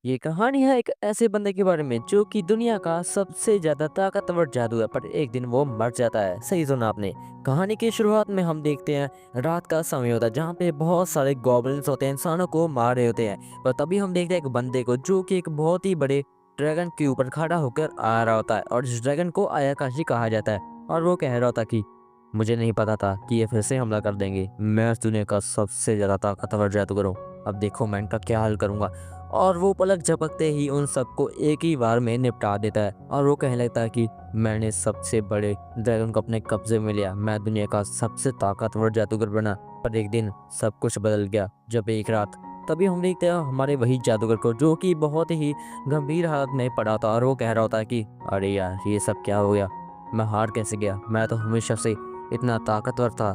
ये कहानी है एक ऐसे बंदे के बारे में जो कि दुनिया का सबसे ज्यादा ताकतवर जादू है, पर एक दिन वो मर जाता है। सही सुना आपने। कहानी की शुरुआत में हम देखते हैं रात का समय होता है जहाँ पे बहुत सारे गॉब्लिन्स होते हैं, इंसानों को मार रहे होते हैं। पर तभी हम देखते हैं एक बंदे को जो कि एक बहुत ही बड़े ड्रैगन के ऊपर खड़ा होकर आ रहा होता है, और इस ड्रैगन को आयाकाशी कहा जाता है। और वो कह रहा होता कि मुझे नहीं पता था कि ये फिर से हमला कर देंगे। मैं इस दुनिया का सबसे ज्यादा ताकतवर जादूगर हूँ। अब देखो मैं इनका क्या हाल करूंगा। और वो पलक झपकते ही उन सबको एक ही बार में निपटा देता है। और वो कहने लगता है कि मैंने सबसे बड़े ड्रैगन को अपने कब्जे में लिया, मैं दुनिया का सबसे ताकतवर जादूगर बना। पर एक दिन सब कुछ बदल गया जब एक रात तभी हम देखते हैं हमारे वही जादूगर को जो कि बहुत ही गंभीर हालत में पड़ा था। और वो कह रहा होता है कि अरे यार ये सब क्या हो गया, मैं हार कैसे गया, मैं तो हमेशा से इतना ताकतवर था।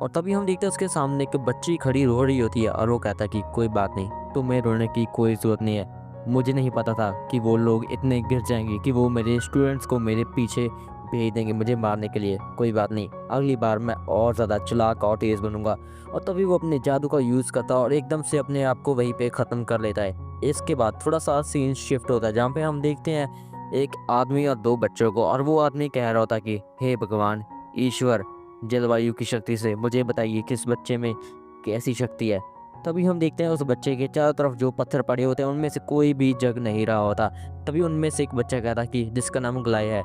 और तभी हम देखते हैं उसके सामने एक बच्ची खड़ी रो रही होती है, और वो कहता है कि कोई बात नहीं, तुम्हें रोने की कोई ज़रूरत नहीं है। मुझे नहीं पता था कि वो लोग इतने गिर जाएंगे कि वो मेरे स्टूडेंट्स को मेरे पीछे भेज देंगे मुझे मारने के लिए। कोई बात नहीं, अगली बार मैं और ज़्यादा चालाक और तेज़ बनूंगा। और तभी वो अपने जादू का यूज़ करता है और एकदम से अपने आप को वहीं पे ख़त्म कर लेता है। इसके बाद थोड़ा सा सीन शिफ्ट होता है जहाँ पे हम देखते हैं एक आदमी और दो बच्चों को। और वो आदमी कह रहा होता कि हे भगवान, ईश्वर, जलवायु की शक्ति से मुझे बताइए किस बच्चे में कैसी शक्ति है। तभी हम देखते हैं उस बच्चे के चारों तरफ जो पत्थर पड़े होते हैं उनमें से कोई भी जग नहीं रहा होता। तभी उनमें से एक बच्चा कहता कि जिसका नाम ग्लाय है,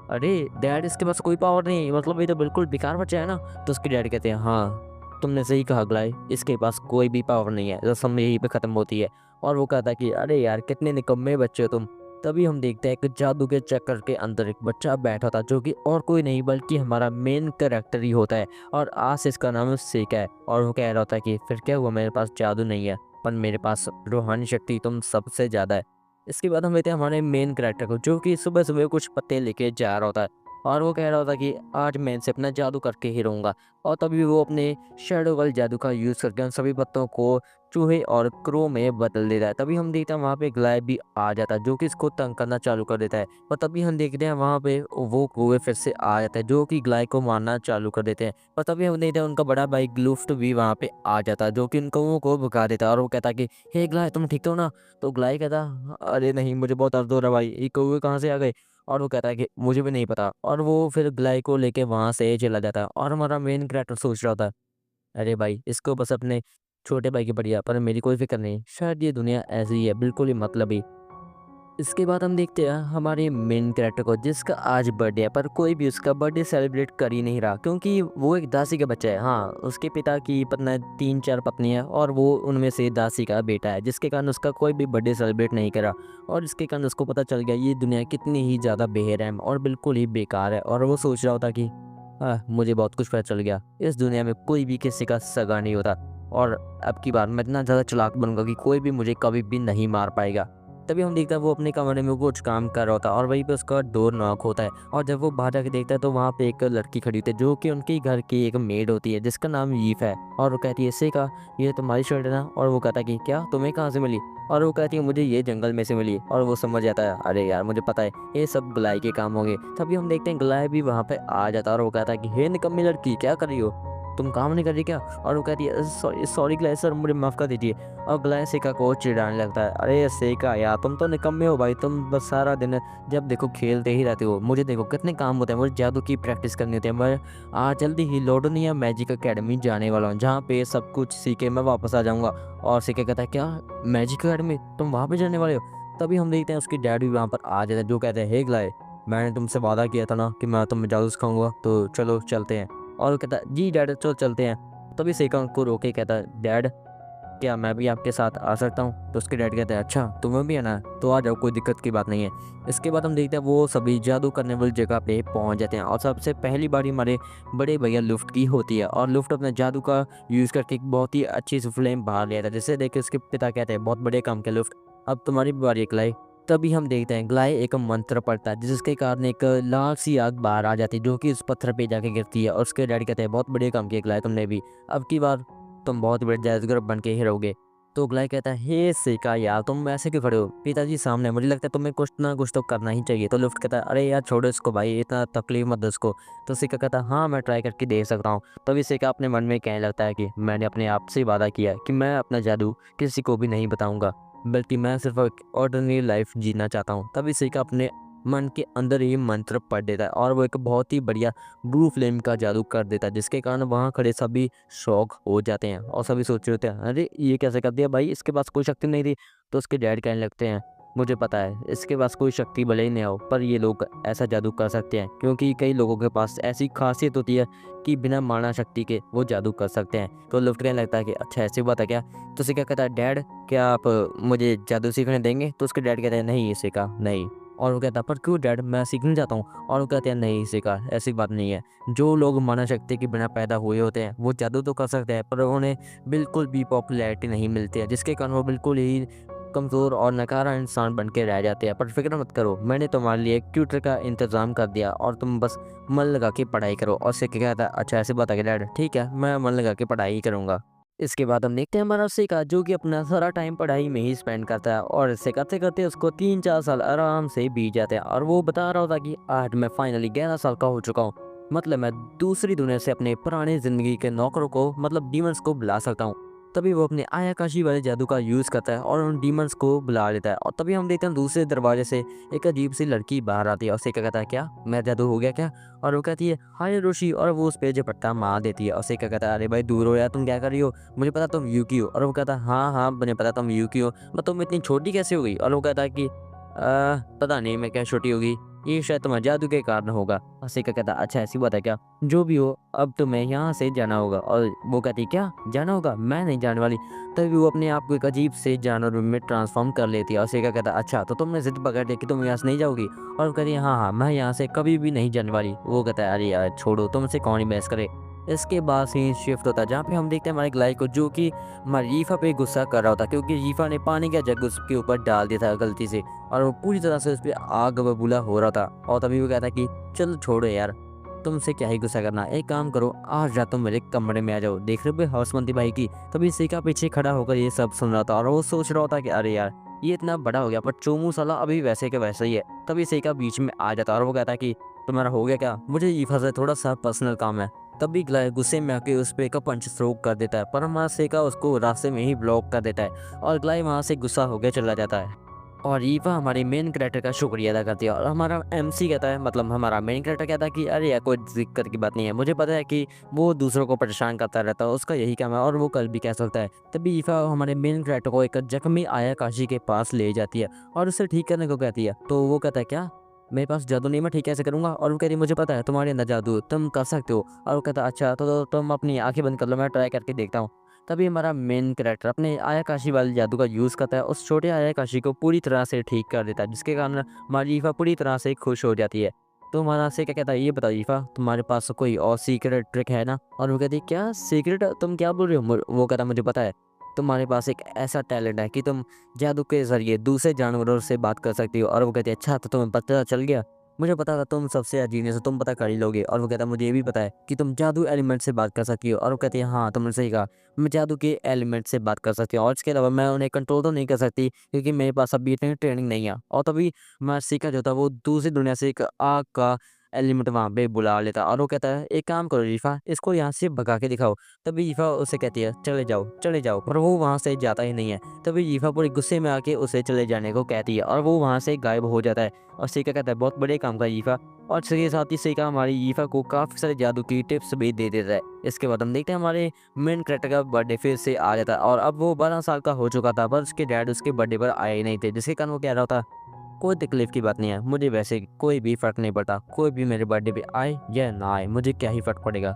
अरे डैड इसके पास कोई पावर नहीं, मतलब ये तो बिल्कुल बेकार बच्चा है ना। तो उसके डैड कहते हैं हाँ तुमने सही कहा ग्लाय, इसके पास कोई भी पावर नहीं है। रस्म यहीं पे खत्म होती है। और वो कहता है कि अरे यार कितने निकम्मे बच्चे हो तुम। तभी हम देखते हैं एक जादू के चक्कर के अंदर एक बच्चा बैठा था जो कि और कोई नहीं बल्कि हमारा मेन कैरेक्टर ही होता है। और आज से इसका नाम सेका है। और वो कह रहा होता है कि फिर क्या हुआ, मेरे पास जादू नहीं है पर मेरे पास रूहानी शक्ति तुम सबसे ज़्यादा है। इसके बाद हम लेते हैं हमारे मेन कैरेक्टर को जो कि सुबह सुबह कुछ पत्ते लेके जा रहा होता है। और वो कह रहा होता है कि आज मैं इनसे अपना जादू करके ही रहूँगा। और तभी वो अपने शैडो वाल जादू का यूज़ करके उन सभी पत्तों को चूहे और क्रो में बदल देता है। तभी हम देखते हैं वहाँ पे ग्लाय भी आ जाता है जो कि इसको तंग करना चालू कर देता है। और तभी हम देखते हैं वहाँ पे वो कौवे फिर से आ जाता है जो कि ग्लाय को मारना चालू कर देते हैं। और तभी हम देखते हैं उनका बड़ा भाई ग्लूफ्ट भी वहाँ पे आ जाता है जो कि उन कौवों को भगा देता है। और वो कहता है कि हे ग्लाय तुम ठीक तो हो ना। तो ग्लाय कहता अरे नहीं मुझे बहुत दर्द हो रहा है भाई, ये कौवे कहाँ से आ गए। और वो कहता है कि मुझे भी नहीं पता। और वो फिर ग्लाय को लेके वहाँ से चला जाता है। और हमारा मेन कैरेक्टर सोच रहा होता है अरे भाई इसको बस अपने छोटे भाई की बढ़िया, पर मेरी कोई फ़िक्र नहीं, शायद ये दुनिया ऐसी ही है, बिल्कुल ही मतलबी। इसके बाद हम देखते हैं हमारे मेन कैरेक्टर को जिसका आज बर्थडे है, पर कोई भी उसका बर्थडे सेलिब्रेट कर ही नहीं रहा क्योंकि वो एक दासी का बच्चा है। हाँ, उसके पिता की पत्नी 3-4 पत्नी है और वो उनमें से दासी का बेटा है, जिसके कारण उसका कोई भी बर्थडे सेलिब्रेट नहीं करा। और इसके कारण उसको पता चल गया ये दुनिया कितनी ही ज़्यादा बेरहम और बिल्कुल ही बेकार है। और वो सोच रहा होता कि मुझे बहुत कुछ पता चल गया, इस दुनिया में कोई भी किसी का सगा नहीं होता। और अब की बार मैं इतना ज़्यादा चालाक बनूंगा कि कोई भी मुझे कभी भी नहीं मार पाएगा। तभी हम देखते हैं वो अपने कमरे में कुछ काम कर रहा होता है और वहीं पे उसका डोर नॉक होता है। और जब वो बाहर जाके देखता है तो वहाँ पे एक लड़की खड़ी होती है जो कि उनके घर की एक मेड होती है जिसका नाम ईफ है। और वो कहती है इससे का ये तुम्हारी शर्ट है ना। और वो कहता है कि क्या तुम्हें कहाँ से मिली। और वो कहती है मुझे ये जंगल में से मिली। और वो समझ जाता है अरे यार मुझे पता है ये सब गुलाई के काम होंगे। तभी हम देखते हैं गुलाई भी वहाँ पे आ जाता है और वो कहता है कि हे निकम्मी लड़की क्या कर रही हो, तुम काम नहीं कर रही क्या। और वो कहती है सॉरी सॉरी ग्लाई सर मुझे माफ़ कर दीजिए। और ग्लाई सेका को चिढ़ाने लगता है अरे सेका यार तुम तो निकम्मे हो भाई, तुम बस सारा दिन जब देखो खेलते ही रहते हो, मुझे देखो कितने काम होते हैं, मुझे जादू की प्रैक्टिस करनी होती है। मैं आज जल्दी ही लोडोनिया मैजिक अकेडमी जाने वाला हूँ जहाँ पे सब कुछ सीखे मैं वापस आ जाऊँगा। और सेका कहता है क्या मैजिक अकेडमी, तुम वहाँ पे जाने वाले हो। तभी हम देखते हैं उसकी डैड भी वहाँ पर आ जाते हैं जो कहते हैं हे ग्लाई, मैंने तुमसे वादा किया था ना कि मैं तुम्हें जादू सिखाऊंगा, तो चलो चलते हैं। और वो कहता है जी डैड चलो चलते हैं। तभी सेका को रोके कहता है डैड क्या मैं भी आपके साथ आ सकता हूँ। तो उसके डैड कहते हैं अच्छा तुम्हें भी आना है तो आ जाओ, कोई दिक्कत की बात नहीं है। इसके बाद हम देखते हैं वो सभी जादू करने वाली जगह पे पहुँच जाते हैं और सबसे पहली बारी हमारे बड़े भैया लुफ्ट की होती है। और लुफ्ट अपने जादू का यूज़ करके एक बहुत ही अच्छी सी फ्लेम बाहर ले आता है जिसे देख के उसके पिता कहते हैं बहुत बड़े काम के लुफ्ट, अब तुम्हारी बारी है ग्लाई। तभी हम देखते हैं ग्लाई एक मंत्र पढ़ता है जिसके कारण एक लाल सी आग बाहर आ जाती है जो कि उस पत्थर पे जाके गिरती है। और उसके डैडी कहते हैं बहुत बड़े काम किए ग्लाई तुमने भी, अब की बार तुम बहुत बड़े जादूगर बन के ही रहोगे। तो ग्लाई कहता है हे सेका यार तुम ऐसे क्यों खड़े हो, पिताजी सामने, मुझे लगता है तुम्हें कुछ ना कुछ तो करना ही चाहिए। तो लुफ्ट कहता है अरे यार छोड़ो इसको भाई, इतना तकलीफ मत दो इसको। तो सेका कहता है हाँ मैं ट्राई करके देख सकता हूँ। तभी सेका अपने मन में कहने लगता है कि मैंने अपने आप से वादा किया कि मैं अपना जादू किसी को भी नहीं बताऊंगा। बल्कि मैं सिर्फ एक ऑर्डिनरी लाइफ जीना चाहता हूँ। तभी सिका अपने मन के अंदर ही मंत्र पढ़ देता है और वो एक बहुत ही बढ़िया ब्लू फ्लेम का जादू कर देता है, जिसके कारण वहाँ खड़े सभी शॉक हो जाते हैं और सभी सोच रहे होते हैं, अरे ये कैसे कर दिया भाई, इसके पास कोई शक्ति नहीं थी। तो उसके डैड कहने लगते हैं, मुझे पता है इसके पास कोई शक्ति भले ही नहीं हो, पर ये लोग ऐसा जादू कर सकते हैं क्योंकि कई लोगों के पास ऐसी खासियत होती है कि बिना माना शक्ति के वो जादू कर सकते हैं। तो लुफ्ट कहने लगता है कि अच्छा ऐसी बात है क्या। तो उसे क्या कहता है, डैड क्या आप मुझे जादू सीखने देंगे। तो उसके डैड कहते हैं, नहीं सिका नहीं। और वो कहता है, पर क्यों डैड, मैं सीखना चाहता हूँ। और वो कहते हैं, नहीं सिका ऐसी बात नहीं है, जो लोग माना शक्ति के बिना पैदा हुए होते हैं वो जादू तो कर सकते हैं, पर उन्हें बिल्कुल भी पॉपुलैरिटी नहीं मिलती है, जिसके कारण वो बिल्कुल ही कमज़ोर और नकारा इंसान बन के रह जाते हैं। पर फिक्र मत करो, मैंने तुम्हारे लिए एक ट्यूटर का इंतज़ाम कर दिया और तुम बस मन लगा के पढ़ाई करो। और उससे क्या कहता है, अच्छा ऐसी बात है कि डैड ठीक है, मैं मन लगा के पढ़ाई ही करूँगा। इसके बाद हम देखते हैं हमारा सिका, जो कि अपना सारा टाइम पढ़ाई में ही स्पेंड करता है और इससे करते करते उसको 3-4 साल आराम से बीत जाते हैं। और वो बता रहा होता कि आज मैं फाइनली 11 साल का हो चुका हूँ, मतलब मैं दूसरी दुनिया से अपने पुराने ज़िंदगी के नौकरों को, मतलब डीमंस को बुला सकता हूँ। तभी वो अपने आयाकाशी वाले जादू का यूज़ करता है और उन डीमंस को बुला लेता है। और तभी हम देखते हैं दूसरे दरवाजे से एक अजीब सी लड़की बाहर आती है और सिका कहता है, क्या मैं जादू हो गया क्या। और वो कहती है, हाय रोशी। और वो उस पे झपट्टा मार देती है और सिका कहता है, अरे भाई दूर हो यार, तुम क्या कर रही हो, मुझे पता तुम यूकी हो। और वो कहता है, हाँ हाँ मुझे पता तुम यूकी हो, मैं तुम इतनी छोटी कैसे हो गई। और वो कहता है कि पता नहीं मैं क्या छोटी होगी, ये शायद तुम्हारे जादू के कारण होगा। और सिका कहता है, अच्छा ऐसी बात है क्या, जो भी हो अब तुम्हें यहाँ से जाना होगा। और वो कहती, क्या जाना होगा, मैं नहीं जाने वाली। तभी वो अपने आप को एक अजीब से जानवर में ट्रांसफॉर्म कर लेती है और सिका कहता है, अच्छा तो तुमने जिद पकड़ ली कि तुम यहाँ से नहीं जाओगी। और वो कहती है, हाँ हाँ मैं यहाँ से कभी भी नहीं जाने वाली। वो कहता है, अरे यार छोड़ो, तुमसे कौन ही बहस करे। इसके बाद सीन शिफ्ट होता है जहाँ पे हम देखते हैं हमारे ग्लाई को, जो कि हमारी रीफा पे गुस्सा कर रहा होता है क्योंकि रीफा ने पानी का जग उसके ऊपर डाल दिया था गलती से और वो पूरी तरह से उस पर आग बबूला हो रहा था। और तभी वो कहता है कि चलो छोड़ो यार, तुमसे क्या ही गुस्सा करना, एक काम करो आज रात तुम मेरे कमरे में आ जाओ। देख रहे हो हौसमंदी भाई की। तभी सिका पीछे खड़ा होकर ये सब सुन रहा था और वो सोच रहा था कि अरे यार ये इतना बड़ा हो गया पर चोमू साला अभी वैसे के वैसे ही है। तभी सिका बीच में आ जाता और वो कहता है कि तुम्हारा हो गया क्या, मुझे ईफा से थोड़ा सा पर्सनल काम है। तभी ग्लाई गुस्से में आके उस पे एक पंच थ्रो कर देता है, पर हमारा सिका उसको रास्ते में ही ब्लॉक कर देता है और ग्लाई वहाँ से गुस्सा होकर चला जाता है। और ईवा हमारे मेन कैरेक्टर का शुक्रिया अदा करती है और हमारा एमसी कहता है, मतलब हमारा मेन कैरेक्टर कहता है कि अरे यार कोई दिक्कत की बात नहीं है, मुझे पता है कि वो दूसरों को परेशान करता रहता है, उसका यही काम है और वो कल भी कह सकता है। तभी ईवा हमारे मेन कैरेक्टर को एक जख्मी आयाकाशी के पास ले जाती है और उसे ठीक करने को कहती है। तो वो कहता है, क्या मेरे पास जादू नहीं, मैं ठीक कैसे करूँगा। और वो कहती है, मुझे पता है तुम्हारे अंदर जादू, तुम कर सकते हो। और वो कहता है, अच्छा तो तुम अपनी आंखें बंद कर लो, मैं ट्राई करके देखता हूँ। तभी हमारा मेन कैरेक्टर अपने आयाकाशी वाले जादू का यूज़ करता है, उस छोटे आयाकाशी को पूरी तरह से ठीक कर देता है, जिसके कारण हमारी ईफा पूरी तरह से खुश हो जाती है। तो हमारा से क्या कहता है, ये बताओ ईफा तुम्हारे पास कोई और सीक्रेट ट्रिक है ना। और वो कहती है, क्या सीक्रेट, तुम क्या बोल रहे हो। वो कहता है, मुझे पता है तुम्हारे पास एक ऐसा टैलेंट है कि तुम जादू के ज़रिए दूसरे जानवरों से बात कर सकती हो। और वो कहती है, अच्छा तो तुम्हें पता चल गया, मुझे पता था तुम सबसे जीनियस हो, तुम पता कर ही लोगे। और वो कहता है, मुझे ये भी पता है कि तुम जादू एलिमेंट से बात कर सकती हो। और वो कहती है, हाँ तुमने सही कहा, मैं जादू के एलिमेंट से बात कर सकती हूँ और इसके अलावा मैं उन्हें कंट्रोल तो नहीं कर सकती क्योंकि मेरे पास अभी इतनी ट्रेनिंग नहीं है। और तभी मैं सीखा जो था वो दूसरी दुनिया से एक आग का एलिमेंट वहाँ पे बुला लेता और वो कहता है, एक काम करो रीफा, इसको यहाँ से भगा के दिखाओ। तभी रीफा उसे कहती है, चले जाओ चले जाओ, पर वो वहाँ से जाता ही नहीं है। तभी रीफा पूरे गुस्से में आके उसे चले जाने को कहती है और वो वहाँ से गायब हो जाता है। और सिका कहता है, बहुत बड़े काम का ईफा। और इसके साथ ही सिका हमारी ईफा को काफ़ी सारे जादू की टिप्स भी दे देता है। इसके बाद हम देखते हैं हमारे मेन कैरेक्टर का बर्थडे फिर से आ जाता है और अब वो 12 साल का हो चुका था, पर उसके डैड उसके बर्थडे पर आए ही नहीं थे, जिसके कारण वो कह रहा था, कोई तकलीफ की बात नहीं है, मुझे वैसे कोई भी फ़र्क नहीं पड़ता, कोई भी मेरे बर्थडे पे आए या ना आए, मुझे क्या ही फ़र्क पड़ेगा।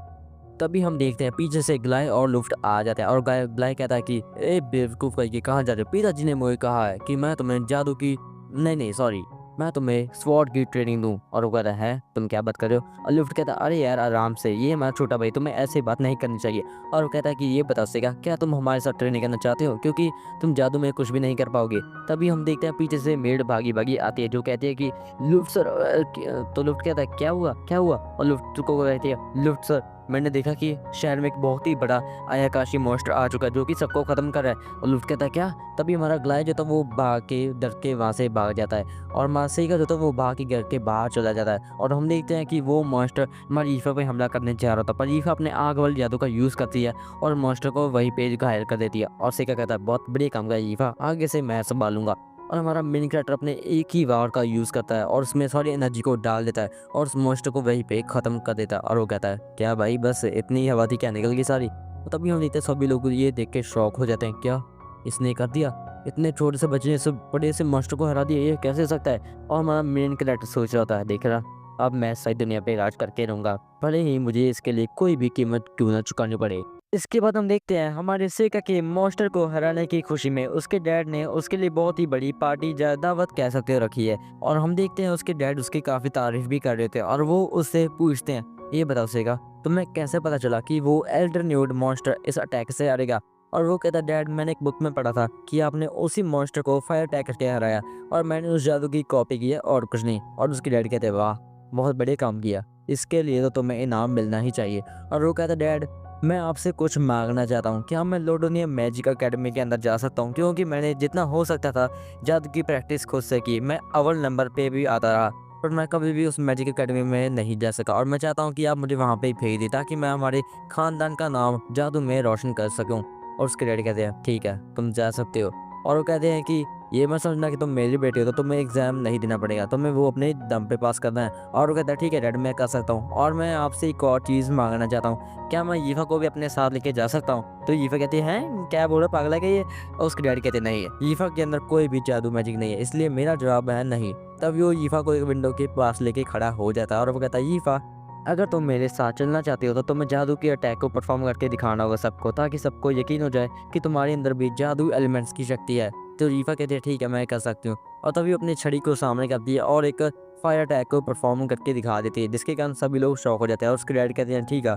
तभी हम देखते हैं पीछे से ग्लाई और लुफ्ट आ जाता है और ग्लाई कहता है कि ए बेवकूफ़ करके कहाँ जा रहे हो, पिताजी ने मुझे कहा है कि मैं तुम्हें जादू की, नहीं सॉरी, मैं तुम्हें स्वॉर्ड की ट्रेनिंग दूं। और वो कहता है, तुम क्या बात कर रहे हो। और लुफ्ट कहता है, अरे यार आराम से, ये हमारा छोटा भाई, तुम्हें ऐसे बात नहीं करनी चाहिए। और वो कहता है कि ये बता सकेगा क्या तुम हमारे साथ ट्रेनिंग करना चाहते हो, क्योंकि तुम जादू में कुछ भी नहीं कर पाओगे। तभी हम देखते हैं पीछे से मेड भागी भागी आती है जो कहती है कि लुफ्ट सर, तो लुफ्ट कहता है, क्या हुआ क्या हुआ। और लुफ्ट को कहती है, लुफ्ट सर मैंने देखा कि शहर में एक बहुत ही बड़ा आयाकाशी मॉन्स्टर आ चुका है जो कि सबको ख़त्म कर रहा है। और लुफ्ट कहता है क्या? तभी हमारा ग्लाय जो था वो भाग के डर के वहाँ से भाग जाता है और मार्सेई का जो था वो भाग के घर के बाहर चला जाता है। और हम देखते हैं कि वो मॉन्स्टर हमारी ईफा पे हमला करने जा रहा था, पर ईफा अपने आग वाले जादू का यूज़ करती है और मॉन्स्टर को वहीं पे घायल कर देती है। और सेका कहता है बहुत बढ़िया काम किया ईफा, आगे से मैं संभालूंगा। और हमारा मेन कैरेक्टर अपने एक ही वार का यूज़ करता है और उसमें सारी एनर्जी को डाल देता है और उस मॉन्स्टर को वहीं पे ख़त्म कर देता है। और वो कहता है क्या भाई बस इतनी हवा थी क्या निकल गई सारी? तो तभी हम देखते हैं सभी लोग ये देख के शॉक हो जाते हैं, क्या इसने कर दिया? इतने छोटे से बच्चे ने से बड़े से मॉन्स्टर को हरा दिया, ये कैसे हो सकता है? और हमारा मेन कैरेक्टर सोच रहा होता है, देख रहा अब मैं सही दुनिया पे राज करके रहूँगा, भले ही मुझे इसके लिए कोई भी कीमत क्यों ना चुकानी पड़े। इसके बाद हम देखते हैं हमारे सेका के मॉन्स्टर को हराने की खुशी में उसके डैड ने उसके लिए बहुत ही बड़ी पार्टी या दावत कह सकते हो रखी है। और हम देखते हैं उसके डैड उसकी काफ़ी तारीफ भी कर रहे थे और वो उससे पूछते हैं, ये बताओ सेका तुम्हें कैसे पता चला कि वो एल्डरन्यूड मॉन्स्टर इस अटैक से हारेगा? और वो कहता डैड मैंने एक बुक में पढ़ा था कि आपने उसी मॉन्स्टर को फायर अटैक करके हराया और मैंने उस जादू की कॉपी की है और कुछ नहीं। और उसके डैड कहते वाह बहुत बढ़िया काम किया, इसके लिए तो तुम्हें इनाम मिलना ही चाहिए। और वो कहता डैड मैं आपसे कुछ मांगना चाहता हूँ, क्या मैं लोडोनियम मैजिक अकेडमी के अंदर जा सकता हूँ? क्योंकि मैंने जितना हो सकता था जादू की प्रैक्टिस खुद से की, मैं अव्वल नंबर पे भी आता रहा, पर मैं कभी भी उस मैजिक अकेडमी में नहीं जा सका। और मैं चाहता हूँ कि आप मुझे वहाँ पे ही भेज दें ताकि मैं हमारे ख़ानदान का नाम जादू में रोशन कर सकूँ। और उसके डैडी कहते हैं ठीक है तुम जा सकते हो। और वो कहते हैं कि ये मत समझना कि तुम मेरी बेटी हो तो तुम्हें एग्ज़ाम नहीं देना पड़ेगा, तुम्हें वो अपने दम पे पास करना है। और वो कहता है ठीक है डैड मैं कर सकता हूँ। और मैं आपसे एक और चीज़ मांगना चाहता हूँ, क्या मैं ईफा को भी अपने साथ लेके जा सकता हूँ? तो ईफा कहती है हैं क्या बोल रहा पागल है क्या ये? और उसके डैडी कहते नहीं है ईफा के अंदर कोई भी जादू मैजिक नहीं है, इसलिए मेरा जवाब है नहीं। तब वो ईफा को एक विंडो के पास लेके खड़ा हो जाता है और वो कहता है ईफा अगर तुम मेरे साथ चलना चाहती हो तो तुम्हें जादू के अटैक को परफॉर्म करके दिखाना होगा सबको, ताकि सबको यकीन हो जाए कि तुम्हारे अंदर भी जादू एलिमेंट्स की शक्ति है। तो रीफा कहती है ठीक है मैं कर सकती हूँ। और तभी अपनी छड़ी को सामने करती है और एक फायर अटैक को परफॉर्म करके दिखा देती है, जिसके कारण सभी लोग शॉक हो जाते हैं। और उसके डैड कहते हैं ठीक है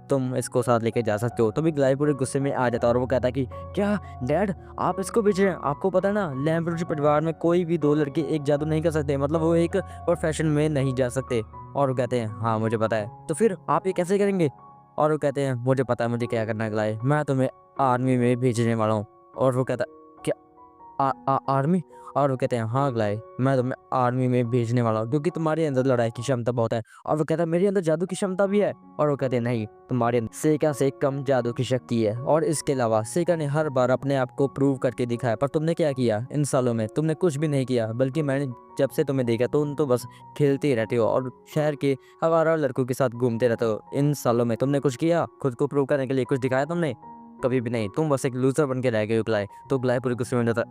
तुम इसको साथ लेके जा सकते हो। तभी ग्लाई पूरे गुस्से में आ जाता है और वो कहता है कि क्या डैड आप इसको बेच रहे हैं? आपको पता है ना लैम्ब्रोज परिवार में कोई भी दो लड़के एक जादू नहीं कर सकते, मतलब वो एक प्रोफेशन में नहीं जा सकते। और वो कहते हैं हाँ मुझे पता है, तो फिर आप ये कैसे करेंगे? और वो कहते हैं मुझे पता है मुझे क्या करना है ग्लाई, मैं तुम्हें आर्मी में भेजने वाला हूँ। और वो कहता है क्या आर्मी? और वो कहते हैं हाँ ग्लाई मैं तुम्हें आर्मी में भेजने वाला हूँ क्योंकि तुम्हारे अंदर लड़ाई की क्षमता बहुत है। और वो कहता है मेरे अंदर जादू की क्षमता भी है। और वो कहते हैं नहीं तुम्हारे अंदर सेका से कम जादू की शक्ति है। और इसके अलावा सेका ने हर बार अपने आप को प्रूव करके दिखाया, पर तुमने क्या किया इन सालों में? तुमने कुछ भी नहीं किया, बल्कि मैंने जब से तुम्हें देखा तुम तो बस खेलते ही रहते हो और शहर के आवारा लड़कों के साथ घूमते रहते हो। इन सालों में तुमने कुछ किया खुद को प्रूव करने के लिए? कुछ दिखाया तुमने? कभी भी नहीं, तुम बस एक लूजर बन के रह गए हो ग्लाई। तो ग्लाई पूरे गुस्से में जाता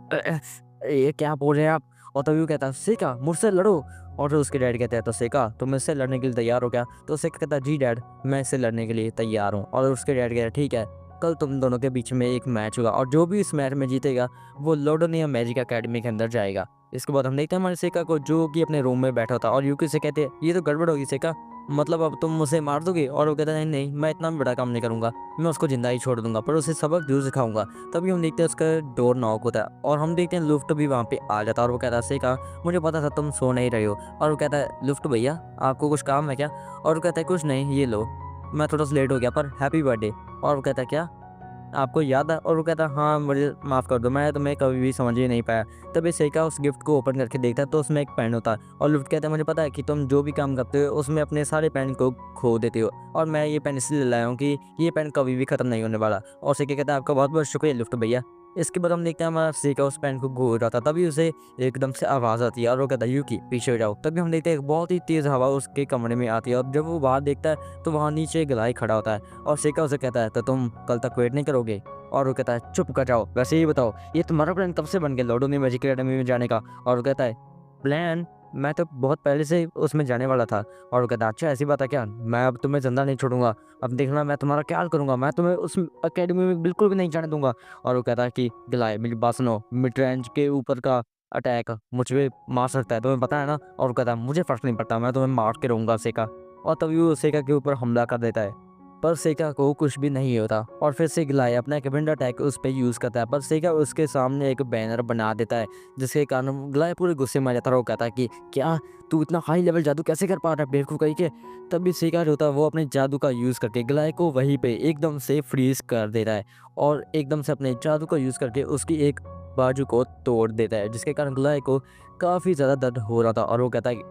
ये क्या बोल रहे हैं आप? और तभी वो कहता है सेका मुझसे लड़ो। और फिर उसके डैड कहते हैं तो सेका तुम इससे लड़ने के लिए तैयार हो क्या? तो सेका कहता है जी डैड मैं इससे लड़ने के लिए तैयार हूँ। और उसके डैड कहते हैं ठीक है कल तुम दोनों के बीच में एक मैच होगा और जो भी इस मैच में जीतेगा वो लोडोनियम मैजिक अकेडमी के अंदर जाएगा। इसके बाद हम देखते हैं हमारे सेका को जो कि अपने रूम में बैठा था और यूकी से कहते हैं ये तो गड़बड़ होगी सेका, मतलब अब तुम मुझे मार दोगे? और वो कहता है नहीं मैं इतना भी बड़ा काम नहीं करूँगा, मैं उसको जिंदा ही छोड़ दूंगा, पर उसे सबक जरूर सिखाऊंगा। तभी हम देखते हैं उसका डोर नॉक होता है और हम देखते हैं लुफ्ट भी वहाँ पे आ जाता है और वो कहता है सेका मुझे पता था तुम सो नहीं रहे हो। और वो कहता है लुफ्ट भैया आपको कुछ काम है क्या? और वो कहता है कुछ नहीं ये लो, मैं थोड़ा सा लेट हो गया पर हैप्पी बर्थडे। और वो कहता है क्या आपको याद है? और वो कहता है हाँ मुझे माफ़ कर दो मैं तुम्हें कभी भी समझ ही नहीं पाया। तभी सेका उस गिफ्ट को ओपन करके देखता है तो उसमें एक पेन होता है और लुफ्ट कहता है मुझे पता है कि तुम जो भी काम करते हो उसमें अपने सारे पेन को खो देते हो और मैं ये पेन इसलिए लाया हूँ कि ये पेन कभी भी ख़त्म नहीं होने वाला। और सेका कहता है आपका बहुत बहुत शुक्रिया लुफ्ट भैया। इसके बाद हम देखते हैं हमारा सेका उस पेन को घूर रहा था, तभी उसे एकदम से आवाज़ आती है और वो कहता है यूकी पीछे हो जाओ। तभी हम देखते हैं एक बहुत ही तेज़ हवा उसके कमरे में आती है और जब वो बाहर देखता है तो वहाँ नीचे गलाई खड़ा होता है और सेका उसे कहता है तो तुम कल तक वेट नहीं करोगे? और वो कहता है चुप कर जाओ, वैसे ही बताओ ये तुम्हारा प्लान कब से बन गया लोडोनियम मैजिक अकेडमी में जाने का? और वो कहता है प्लान मैं तो बहुत पहले से उसमें जाने वाला था। और वो कहता है अच्छा ऐसी बात है क्या? मैं अब तुम्हें जिंदा नहीं छोड़ूंगा, अब देखना मैं तुम्हारा क्या हाल करूंगा, मैं तुम्हें उस अकेडमी में बिल्कुल भी नहीं जाने दूंगा। और वो कहता है कि गिलाए मेरी बात सुनो, मिड रेंज के ऊपर का अटैक मुझ पे मार सकता है तुम्हें पता है ना? और वो कहता है मुझे फर्क नहीं पड़ता, मैं तुम्हें मार के रहूंगा सेका। और तभी वो सेका के ऊपर हमला कर देता है, पर सेका को कुछ भी नहीं होता और फिर से गिलाय अपना एक विंड अटैक उस पर यूज़ करता है, पर सेका उसके सामने एक बैनर बना देता है, जिसके कारण गिलाय पूरे गुस्से में आ जाता है और वो कहता है कि क्या तू इतना हाई लेवल जादू कैसे कर पा रहा है बेवकूफ़ कहीं के। तभी सेका जो होता है वो अपने जादू का यूज़ करके गिलाय को वहीं पे एकदम से फ्रीज कर देता है और एकदम से अपने जादू का यूज़ करके उसकी एक बाजू को तोड़ देता है, जिसके कारण गिलाय को काफ़ी ज़्यादा दर्द हो रहा था और वो कहता है कि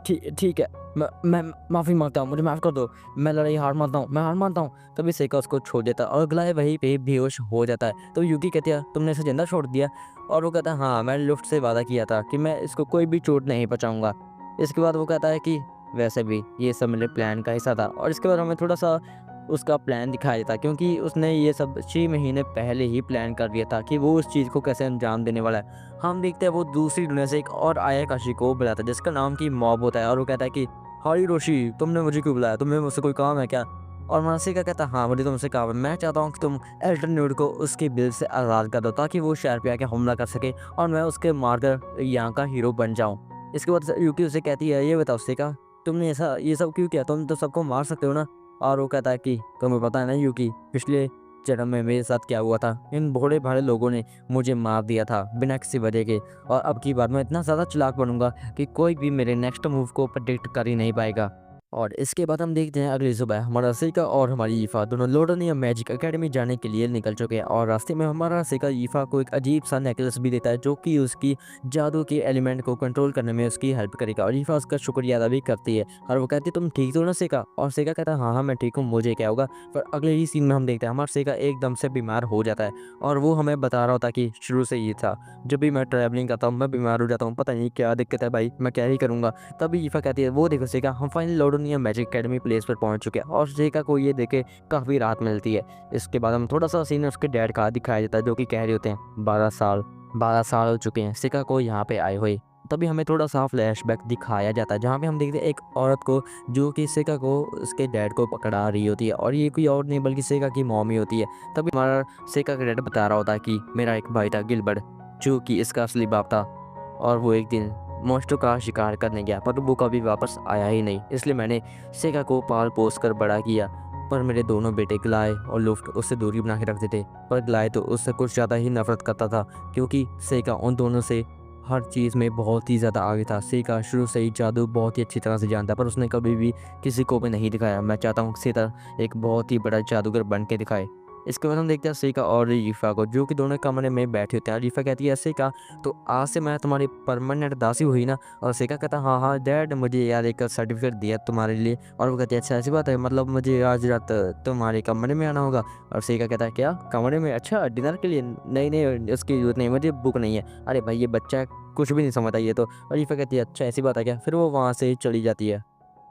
ठीक ठीक है, मैं माफ़ी मांगता हूँ, मुझे माफ़ कर दो, मैं लड़ाई हार मानता हूँ, मैं हार मानता हूँ। तभी सेका उसको छोड़ देता है और गिलाय वहीं पे बेहोश हो जाता है। तो यूकी कहती है तुमने इसे जिंदा छोड़ दिया, और वो कहता है हाँ, मैंने लुफ्ट से वादा किया था कि मैं इसको कोई भी चोट नहीं पहुँचाऊँगा। इसके बाद वो कहता है कि वैसे भी ये सब मेरे प्लान का हिस्सा था, और इसके बाद हमें थोड़ा-सा उसका प्लान दिखाया जाता है, क्योंकि उसने ये सब 6 महीने पहले ही प्लान कर लिया था कि वो उस चीज़ को कैसे अंजाम देने वाला है। हम देखते हैं वो दूसरी दुनिया से एक और आयाकाशी को बुलाता है, जिसका नाम कि मॉब होता है, और वो कहता है कि हाय रोशी, तुमने मुझे क्यों बुलाया? तुम्हें मुझसे कोई काम है क्या? और मानसिका कहता है हाँ, मुझे तुमसे काम है। मैं चाहता हूँ कि तुम एल्टरन्यूड को उसके बिल से आज़ाद कर दो, ताकि वो शहर पे आके हमला कर सके और मैं उसके मारकर यहाँ का हीरो बन जाऊँ। इसके बाद यूकी उसे कहती है ये बताओ सिका, तुमने ऐसा ये सब क्यों किया? तुम तो सबको मार सकते हो ना? और वो कहता है कि तुम्हें पता है ना यूकी, पिछले जन्म में मेरे साथ क्या हुआ था? इन भोले-भाले लोगों ने मुझे मार दिया था बिना किसी वजह के, और अब की बार मैं इतना ज़्यादा चालाक बनूँगा कि कोई भी मेरे नेक्स्ट मूव को प्रेडिक्ट कर ही नहीं पाएगा। और इसके बाद हम देखते हैं अगली सुबह हमारा सेका और हमारी ईफा दोनों लोडोनिया मैजिक एकेडमी जाने के लिए निकल चुके हैं, और रास्ते में हमारा सेका ईफा को एक अजीब सा नेकलेस भी देता है, जो कि उसकी जादू के एलिमेंट को कंट्रोल करने में उसकी हेल्प करेगा, और ईफा उसका शुक्रिया अदा भी करती है और वो कहती है तुम ठीक हो ना सेका? और सेका कहता है हाँ हाँ मैं ठीक हूँ, मुझे क्या होगा। पर अगले ही सीन में हम देखते हैं हमारा सेका एकदम से बीमार हो जाता है, और वो हमें बता रहा होता कि शुरू से ये था, जब भी मैं ट्रैवलिंग करता हूँ मैं बीमार हो जाता हूँ, पता नहीं क्या दिक्कत है भाई, मैं क्या ही करूँगा। तभी ईफा कहती है वो देखो सेका, हम फाइनली लोडोनिया मैजिक एकेडमी प्लेस पर पहुंच चुके हैं, और सेका को ये देखे काफ़ी राहत मिलती है। इसके बाद हम थोड़ा सा सीन उसके डैड का दिखाया जाता है, जो कि कह रहे होते हैं 12 साल हो चुके हैं सेका को यहाँ पे आए हुए। तभी हमें थोड़ा सा फ्लैशबैक दिखाया जाता है, जहाँ पे हम देखते हैं एक औरत को, जो कि सेका को उसके डैड को पकड़ा रही होती है, और ये कोई और नहीं बल्कि सेका की मॉमी होती है। तभी हमारा सेका का डैड बता रहा होता है कि मेरा एक भाई था गिलबर्ट, जो कि इसका असली बाप था, और वो एक दिन मॉन्स्टर का शिकार करने गया, पर वो कभी वापस आया ही नहीं, इसलिए मैंने सेका को पाल पोस कर बड़ा किया। पर मेरे दोनों बेटे ग्लाय और लुफ्ट उससे दूरी बना के रखते थे, पर ग्लाय तो उससे कुछ ज़्यादा ही नफरत करता था, क्योंकि सेका उन दोनों से हर चीज़ में बहुत ही ज़्यादा आगे था। सेका शुरू से ही जादू बहुत ही अच्छी तरह से जानता, पर उसने कभी भी किसी को भी नहीं दिखाया। मैं चाहता हूँ सेका एक बहुत ही बड़ा जादूगर बन के दिखाए। इसके बाद हम देखते हैं सेका और रीफा को, जो कि दोनों कमरे में बैठे होते हैं। रीफा कहती है सेका, तो आज से मैं तुम्हारी परमानेंट दासी हुई ना? और सेका कहता हाँ हाँ डैड, मुझे यार एक सर्टिफिकेट दिया तुम्हारे लिए। और वो कहती है अच्छा ऐसी बात है, मतलब मुझे आज रात तुम्हारे कमरे में आना होगा? और सेका कहता है क्या कमरे में? अच्छा डिनर के लिए? नहीं नहीं उसकी जरूरत नहीं, मुझे भूख नहीं है। अरे भाई ये बच्चा है, कुछ भी नहीं समझता ये तो। और रीफा कहती है अच्छा ऐसी बात है क्या? फिर वो वहाँ से चली जाती है,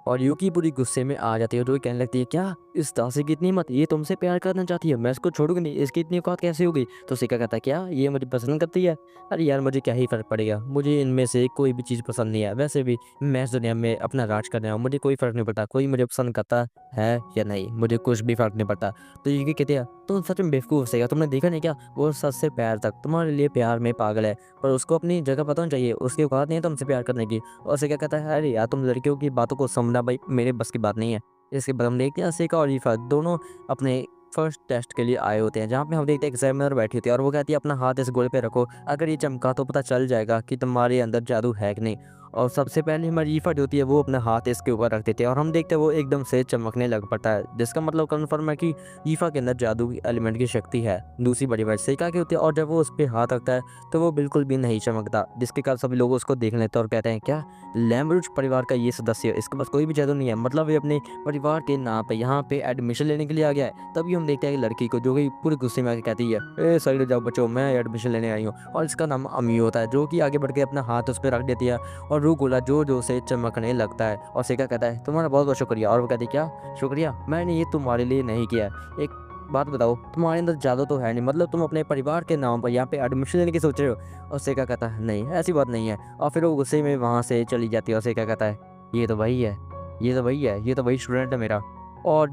और यूकी पूरी गुस्से में आ जाती है, तो वो कहने लगती है क्या इस दासी की इतनी हिम्मत, ये तुमसे प्यार करना चाहती है, मैं इसको छोड़ूंगी नहीं, इसकी इतनी औकात कैसे होगी? तो सिका कहता है क्या ये मुझे पसंद करती है? अरे यार मुझे क्या ही फ़र्क पड़ेगा, मुझे इनमें से कोई भी चीज़ पसंद नहीं है, वैसे भी मैं इस दुनिया में अपना राज कर रहा हूँ, मुझे कोई फ़र्क नहीं पड़ता कोई मुझे पसंद करता है या नहीं, मुझे कुछ भी फ़र्क नहीं पड़ता। तो यूकी कहती है तुम सच में बेवकूफ़ सेगा, तुमने देखा नहीं क्या, वो सच से पैर तक तुम्हारे लिए प्यार में पागल है, पर उसको अपनी जगह पता होनी चाहिए, उसकी औकात नहीं है तुमसे प्यार करने की। और सेका कहता है अरे यार तुम लड़कियों की बातों को समझना भाई मेरे बस की बात नहीं है। इसके बाद हम देखते हैं सेका और रीफा दोनों अपने फर्स्ट टेस्ट के लिए आए होते हैं, जहाँ पे हम देखते हैं एग्जामिनर बैठी होती है, और वो कहती है अपना हाथ इस गोले पे रखो, अगर ये चमका तो पता चल जाएगा कि तुम्हारे अंदर जादू है कि नहीं। और सबसे पहले हमारी रीफा जो होती है वो अपना हाथ इसके ऊपर रख देती है, और हम देखते हैं वो एकदम से चमकने लग पड़ता है, जिसका मतलब कन्फर्म है कि रीफा के अंदर जादू की एलिमेंट की शक्ति है। दूसरी बड़ी बात सेका की होती है, और जब वो उस पर हाथ रखता है तो वो बिल्कुल भी नहीं चमकता, जिसके कारण सभी लोग उसको देख लेते हैं और कहते हैं क्या लैम्ब्रूज परिवार का ये सदस्य, इसके पास कोई भी जादू नहीं है, मतलब ये अपने परिवार के नाम पे यहाँ पे एडमिशन लेने के लिए आ गया है। तभी हम देखते हैं कि लड़की को, जो कि पूरे गुस्से में आके कहती है ए साइड हो जाओ बच्चों, मैं एडमिशन लेने आई हूँ, और इसका नाम अमी होता है, जो कि आगे बढ़ के अपना हाथ उस पर रख देती है, और रूह गोला जो जो से चमकने लगता है। और सेका कहता है तुम्हारा बहुत बहुत शुक्रिया, और वो कहती है क्या शुक्रिया, मैंने ये तुम्हारे लिए नहीं किया है, एक बात बताओ तुम्हारे अंदर जादू तो है नहीं, मतलब तुम अपने परिवार के नाम पर यहाँ पे एडमिशन लेने की सोच रहे हो? और सेका कहता है नहीं ऐसी बात नहीं है, और फिर वो गुस्से में वहाँ से चली जाती है, और सेका कहता है ये तो वही है, ये तो वही है, ये तो वही स्टूडेंट है मेरा। और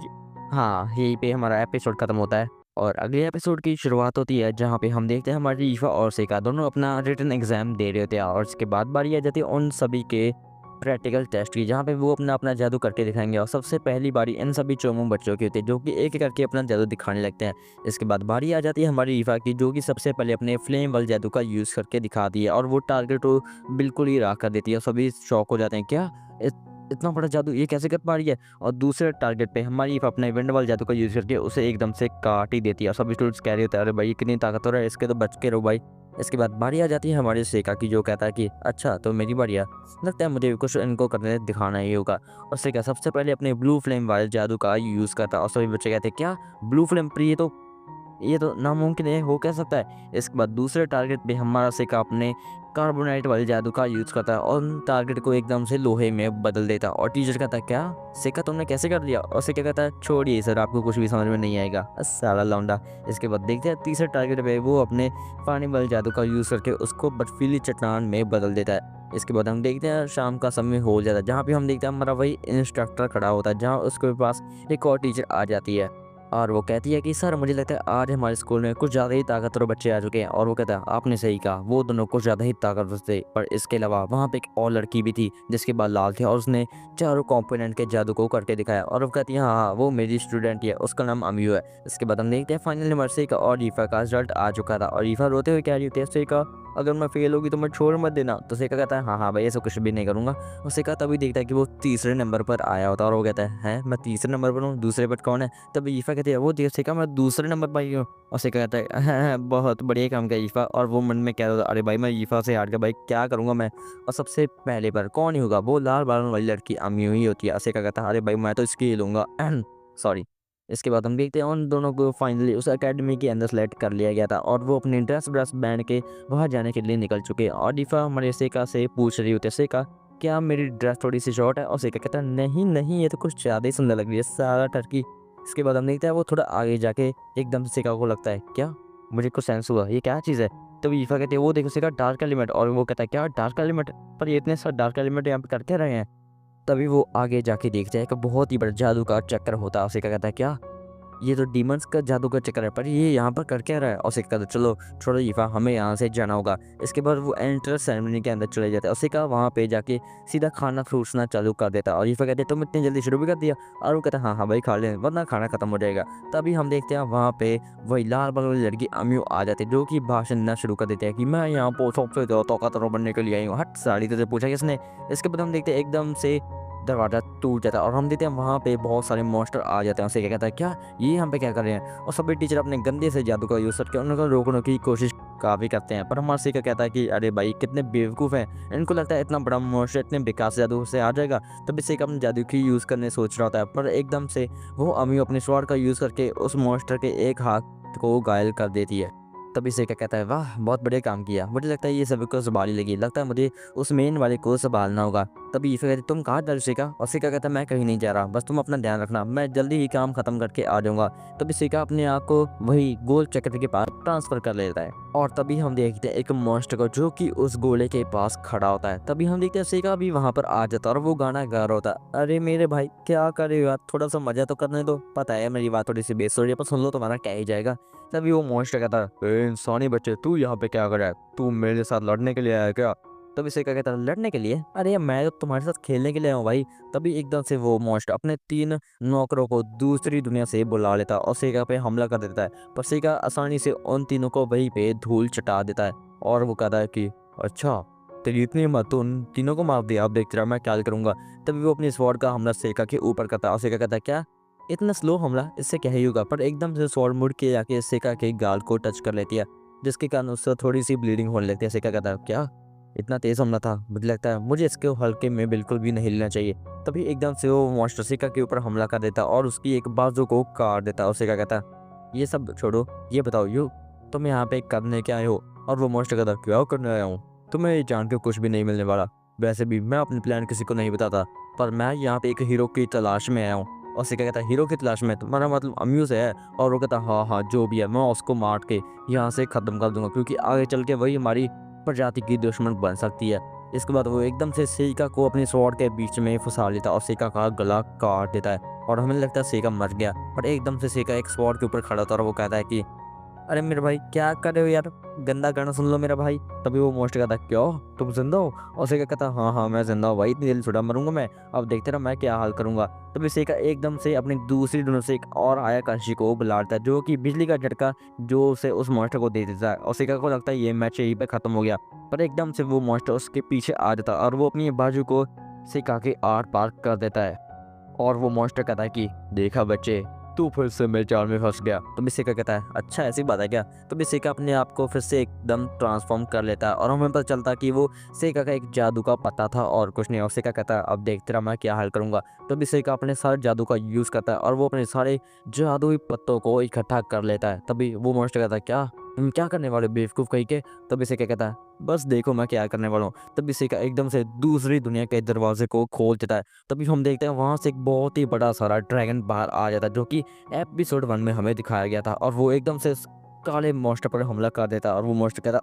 हाँ यहीं पे हमारा एपिसोड खत्म होता है, और अगले एपिसोड की शुरुआत होती है, जहाँ पे हम देखते हैं हमारी ईफा और सेका दोनों अपना रिटन एग्जाम दे रहे होते हैं, और इसके बाद बारी आ जाती है उन सभी के प्रैक्टिकल टेस्ट की, जहाँ पे वो अपना अपना जादू करके दिखाएंगे और सबसे पहली बारी इन सभी चोमू बच्चों की होती है जो कि एक एक करके अपना जादू दिखाने लगते हैं। इसके बाद बारी आ जाती है हमारी ईफा की, जो कि सबसे पहले अपने फ्लेम वाले जादू का यूज़ करके दिखाती है और वो टारगेट को बिल्कुल ही राख कर देती है। सभी शॉक हो जाते हैं, क्या इतना बड़ा जादू ये कैसे कर पा रही है। और दूसरे टारगेट पे हमारी ईफा अपने विंड वाले जादू का यूज़ करके उसे एकदम से काट ही देती है और सभी स्टूडेंट्स कह रहे होते हैं, अरे भाई इतनी ताकतवर है, इसके तो बच के रहो भाई। इसके बाद बारी आ जाती है हमारे सेका की, जो कहता है कि अच्छा तो मेरी बारी है, लगता है मुझे भी कुछ इनको करने दिखाना ही होगा। और सेका सबसे पहले अपने ब्लू फ्लेम वाले जादू का यूज़ करता है और सभी बच्चे कहते हैं, क्या ब्लू फ्लेम, पर ये तो नामुमकिन है, हो क्या सकता है। इसके बाद दूसरे टारगेट पे हमारा सेका अपने कार्बोनाइट वाले जादू का यूज़ करता है और उन टारगेट को एकदम से लोहे में बदल देता है। और टीचर कहता है, क्या सेका तुमने कैसे कर लिया। और सेका कहता है, छोड़िए सर, आपको कुछ भी समझ में नहीं आएगा, साला लौंडा। इसके बाद देखते हैं तीसरे टारगेट पे वो अपने पानी वाले जादू का यूज़ करके उसको बर्फीली चट्टान में बदल देता है। इसके बाद हम देखते हैं शाम का समय हो जाता है, जहाँ पे हम देखते हैं हमारा वही इंस्ट्रक्टर खड़ा होता है, जहाँ उसके पास एक और टीचर आ जाती है और वो कहती है कि सर मुझे लगता है आज हमारे स्कूल में कुछ ज़्यादा ही ताकतवर बच्चे आ चुके हैं। और वो कहता है, आपने सही कहा, वो दोनों कुछ ज़्यादा ही ताकतवर थे। पर इसके अलावा वहाँ पे एक और लड़की भी थी जिसके बाल लाल थे और उसने चारों कॉम्पोनेंट के जादू को करके दिखाया। और वो कहती है, हाँ हाँ वो मेरी स्टूडेंट ही है, उसका नाम अमियो है। इसके बाद हम देखते हैं फाइनल नंबर से और ईफा का रिजल्ट आ चुका था और ईफा रोते हुए कह रही होती है, सेका अगर मैं फेल होगी तो मैं छोड़ मत देना। तो सेका कहता है, हाँ हाँ भाई ऐसा कुछ भी नहीं करूँगा। और सेका तभी देखता है कि वो तीसरे नंबर पर आया होता है और वो कहता है मैं तीसरे नंबर पर हूँ, दूसरे पर कौन है। तब ईफा कहती है, वो देख सेका मैं दूसरे नंबर पर ही हूँ। और सेका कहता है, हाँ बहुत बढ़िया काम किया ईफा। और वो मन में कह रहा था, अरे भाई मैं ईफा से हार गया भाई, क्या करूँगा मैं। और सबसे पहले पर कौन ही होगा, वो लाल बालों वाली लड़की अमियो ही होती है। और सेका कहता है, अरे भाई मैं तो इसकी ही लूँगा, सॉरी। इसके बाद हम देखते हैं उन दोनों को फाइनली उस एकेडमी के अंदर सेलेक्ट कर लिया गया था और वो अपनी ड्रेस ब्रेस पहन के वहाँ जाने के लिए निकल चुके हैं। और ईफा हमारे सेका से पूछ रही होती है, सेका क्या मेरी ड्रेस थोड़ी सी शॉर्ट है। और सेका कहता है, नहीं नहीं ये तो कुछ ज़्यादा ही सुंदर लग रही है, सारा टर्की। इसके बाद हम देखते हैं वो थोड़ा आगे जाके एकदम से सेका को लगता है, क्या मुझे कुछ सेंस हुआ, ये क्या चीज़ है। तो ईफा कहती है, वो देखो सेका डार्क एलिमेंट। और वो कहता है, क्या डार्क एलिमेंट, पर ये इतने सारे डार्क एलिमेंट यहाँ पे कर क्या रहे हैं। तभी वो आगे जाके देखता है कि बहुत ही बड़ा जादू का चक्कर होता है। उसे क्या कहता है, क्या ये तो डीमंस का जादू का चक्कर है, पर ये यहाँ पर कर क्या रहा है। और उसे कहता है, चलो छोड़ो ईफा, हमें यहाँ से जाना होगा। इसके बाद वो एंटर सेरेमनी के अंदर चले जाते हैं। उसे कहा वहाँ पे जाके सीधा खाना ठूसना चालू कर देता है। और ईफा कहते हैं, तुम इतनी जल्दी शुरू भी कर दिया। और वो कहता है, हाँ हाँ भाई खा लें वरना खाना खत्म हो जाएगा। तभी हम देखते हैं वहाँ पे वही लाल बाल वाली लड़की अमियो आ जाती है, जो कि भाषण देना शुरू कर देते हैं कि मैं यहाँ पर सबसे ताकतवर बनने के लिए आई हूँ। हट साड़ी तुझे पूछा किसने। इसके बाद हम देखते हैं एकदम से दरवाज़ा टूट जाता है और हम देखते हैं वहाँ पे बहुत सारे मॉन्स्टर आ जाते हैं। उसे क्या कहता है, क्या ये यहाँ पे क्या कर रहे हैं। और सभी टीचर अपने गंदे से जादू का यूज़ करके उनको रोकने की कोशिश काफ़ी करते हैं। पर हमारा सीका कहता है कि अरे भाई कितने बेवकूफ़ हैं, इनको लगता है इतना बड़ा मॉन्स्टर इतने बेकार से जादू से आ जाएगा। तभी सीका अपने जादू की यूज़ करने सोच रहा होता है, पर एकदम से वो अमी अपने स्वॉर्ड का यूज़ करके उस मॉन्स्टर के एक हाथ को घायल कर देती है। तभी सेका कहता है, वाह बहुत बढ़िया काम किया, मुझे लगता है ये सभी को संभाली लगी, लगता है मुझे उस मेन वाले को संभालना होगा। तभी ईफा कहती, तुम कहाँ जा रहे हो सेका। और सेका कहता है, मैं कहीं नहीं जा रहा, बस तुम अपना ध्यान रखना, मैं जल्दी ही काम खत्म करके आ जाऊंगा। तभी सेका अपने आप को वही गोल चक्र के पास ट्रांसफर कर लेता है और तभी हम देखते हैं एक मॉन्स्टर को जो कि उस गोले के पास खड़ा होता है। तभी हम देखते हैं सेका भी वहाँ पर आ जाता है और वो गाना गा रहा होता है, अरे मेरे भाई क्या कर रहे हो यार, थोड़ा सा मजा तो करने दो, पता है मेरी बात थोड़ी सी बेस हो रही है पर सुन लो तुम्हारा क्या ही जाएगा। तभी वो मॉन्स्टर कहता है, ए इंसानी बच्चे तू यहाँ पे क्या कर रहा है, तू मेरे साथ लड़ने के लिए आया क्या। तभी सेका कहता है, लड़ने के लिए, अरे मैं तो तुम्हारे साथ खेलने के लिए आया हूँ भाई। तभी एकदम से वो मॉन्स्टर अपने 3 नौकरों को दूसरी दुनिया से बुला लेता है और सेका पे हमला कर देता है। पर सेका आसानी से उन तीनों को वहीं पे धूल चटा देता है और वो कहता है कि अच्छा तेरी इतनी हिम्मत, तो उन तीनों को मार दिया, अब देखते रहा मैं क्या करूंगा। तभी वो अपनी स्वॉर्ड का हमला सेका के ऊपर करता है और सेका कहता है, क्या इतना स्लो हमला, इससे क्या ही होगा। पर एकदम से स्वॉर्ड मुड़ के जाके सेका के गाल को टच कर लेती है, जिसके कारण उससे थोड़ी सी ब्लीडिंग होने लगती है। सेका कहता है, क्या इतना तेज हमला था, मुझे लगता है मुझे इसके हल्के में बिल्कुल भी नहीं लेना चाहिए। तभी एकदम से वो मॉन्स्टर सेका के ऊपर हमला कर देता और उसकी एक बाजू को काट देता और सेका कहता है, ये सब छोड़ो, ये बताओ यू तुम यहाँ पे करने क्या आए हो। और वो मॉन्स्टर कहता, क्या करने आया हूँ, तुम्हें ये जान के कुछ भी नहीं मिलने वाला, वैसे भी मैं अपने प्लान किसी को नहीं बताता, पर मैं यहाँ पे एक हीरो की तलाश में आया हूँ। और सेका कहता है, हीरो की तलाश में, तुम्हारा मतलब अम्यूज है। और वो कहता, हाँ हाँ जो भी है, मैं उसको मार के यहाँ से ख़त्म कर दूंगा, क्योंकि आगे चल के वही हमारी प्रजाति की दुश्मन बन सकती है। इसके बाद वो एकदम से सेका को अपने स्वॉर्ड के बीच में फंसा लेता और सेका का गला काट देता है और हमें लगता है सेका मर गया। पर एकदम से सेका एक स्वॉर्ड के ऊपर खड़ा होता है और वो कहता है कि अरे मेरे भाई क्या कर रहे हो यार, गंदा गाना सुन लो मेरा भाई। तभी वो मॉन्स्टर कहता क्यों तुम जिंदा हो, और सेका कहता हाँ हाँ मैं जिंदा हूँ भाई, इतनी जल्दी थोड़ा मरूंगा मैं, अब देखते रहो मैं क्या हाल करूंगा। तभी सेका एकदम से अपनी दूसरी दुनिया से एक और आयाकाशी को बुलाता है जो कि बिजली का झटका जो उसे उस मॉन्स्टर को दे देता है, और सेका को लगता है ये मैच यहीं पे खत्म हो गया। पर एकदम से वो मॉन्स्टर उसके पीछे आ जाता है और वो अपनी बाजू को सेका के आर पार कर देता है। और वो मॉन्स्टर कहता है कि देखा बच्चे, तू फिर से मेरे जाल में फंस गया। तो मिसिका कहता है अच्छा ऐसी बात है क्या। तो मिसिका अपने आप को फिर से एकदम ट्रांसफॉर्म कर लेता है और हमें पता चलता है कि वो सेका का एक जादू का पता था और कुछ नहीं। और सेका कहता है अब देखते रहा मैं क्या हाल करूंगा। तो मिसिका अपने सारे जादू का यूज़ करता है और वो अपने सारे जादुई पत्तों को इकट्ठा कर लेता है। तभी वो मॉन्स्टर कहता है क्या तुम क्या करने वाले हो बेवकूफ़ कहीं के। तभी सेका कहता है बस देखो मैं क्या करने वाला हूँ। तभी सेका एकदम से दूसरी दुनिया के दरवाजे को खोल देता है। तभी हम देखते हैं वहाँ से एक बहुत ही बड़ा सारा ड्रैगन बाहर आ जाता है जो कि एपिसोड 1 में हमें दिखाया गया था, और वो एकदम से काले मॉन्स्टर पर हमला कर देता है। और वो मॉन्स्टर कहता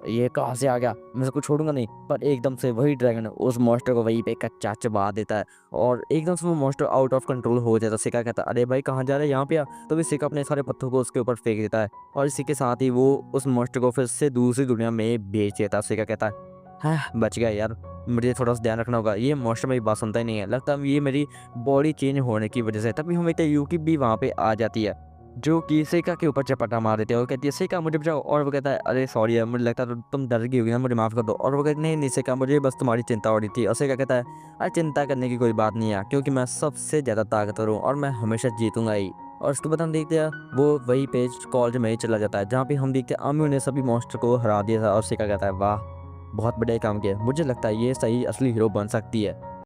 ये कहाँ से आ गया, मैं इसको छोड़ूंगा नहीं। पर एकदम से वही ड्रैगन उस मॉन्स्टर को वहीं पे कच्चा चबा देता है और एकदम से वो मॉन्स्टर आउट ऑफ कंट्रोल हो जाता है। सिका कहता है अरे भाई कहाँ जा रहे हैं, यहाँ पे आ। तो भी सिका अपने सारे पत्थरों को उसके ऊपर फेंक देता है और इसी के साथ ही वो उस मॉन्स्टर को फिर से दूसरी दुनिया में बेच देता है। सिका कहता है हाँ बच गया यार, मुझे थोड़ा सा ध्यान रखना होगा। ये मॉन्स्टर मेरी बात सुनता ही नहीं है, लगता है ये मेरी बॉडी चेंज होने की वजह से। तभी हमें यूकी भी वहाँ पे आ जाती है जो कि सेका के ऊपर चपटा मार देते हैं और कहती है सेका मुझे बचाओ। और वो कहता है अरे सॉरी यार, मुझे लगता है तुम डर गई होगी ना, मुझे माफ़ कर दो। और वो कहते नहीं नहीं सेका, मुझे बस तुम्हारी चिंता हो रही थी। और सेका कहता है अरे चिंता करने की कोई बात नहीं है क्योंकि मैं सबसे ज़्यादा ताकतवर हूँ और मैं हमेशा जीतूंगा ही। और उसके बाद हम देखते हैं वो वही पेज कॉलेज में ही चला जाता है जहाँ पे हम देखते हैं अम्यू ने सभी मॉन्स्टर को हरा दिया था। और सेका कहता है वाह बहुत बढ़िया काम किया, मुझे लगता है ये सही असली हीरो बन सकती है।